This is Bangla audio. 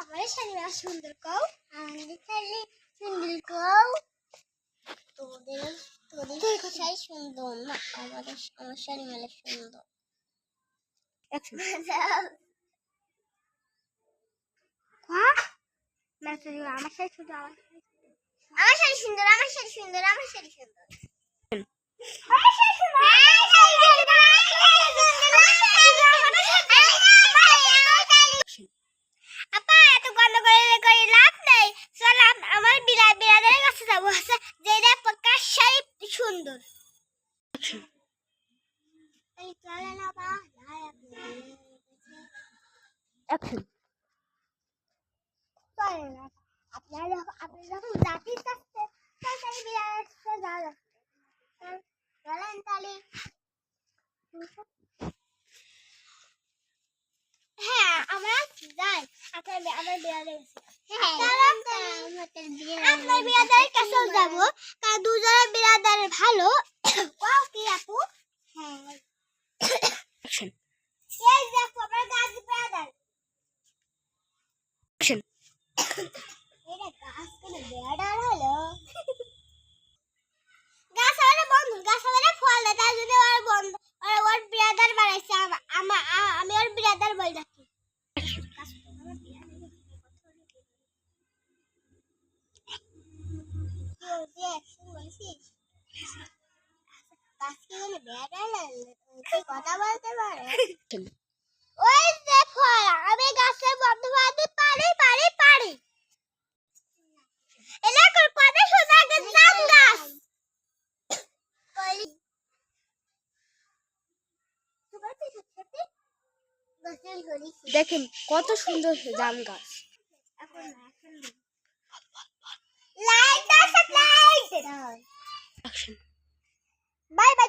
আমার শাড়িটা সুন্দর কও, আমাদের শাড়ি সুন্দর কও। তোদের শাড়ি সুন্দর না, আমার শাড়ি মেলা সুন্দর। আমার শাড়ি সুন্দর, আমার শাড়ি সুন্দর, আমার শাড়ি সুন্দর, আমার শাড়ি সুন্দর। আপা এত গন্ড করে লাভ নেই, চল আমার বিরাদের কাছে যাবো, যেটা প্রকাশ শাড়ি সুন্দর। চলে না বা আপনার যখন জাতির কাছে তাড়াতাড়ি বিরাদের কাছে যাওয়া যাচ্ছে। চলেন তাহলে। হ্যাঁ আমরা যাই আমার বিরাদের আপনার বিরাদের কাছেও যাবো, কারণ দুজনের বিরাদের ভালো। কি আপু? হ্যাঁ এই দেখো আমার গাছ বিরাদার। এটা গাছ কেন বিরাদার হলো? গাছ আমাদের বন্ধু, গাছ আমাদের ফল দেয়, তার জন্য ওর বন্ধু ওর বিরাদার বানাইছে। আমি ওর বিরাদার বল ডাকি। কথা বলতে পারে। ওই যে ফল, আমি গাছের বন্ধু বানাতে পারি পারি পারি। এলাকার কথা শোনা গেছে জাম গাছ। দেখেন কত সুন্দর জাম গাছ। লাইট আছে, লাইট। Bye bye.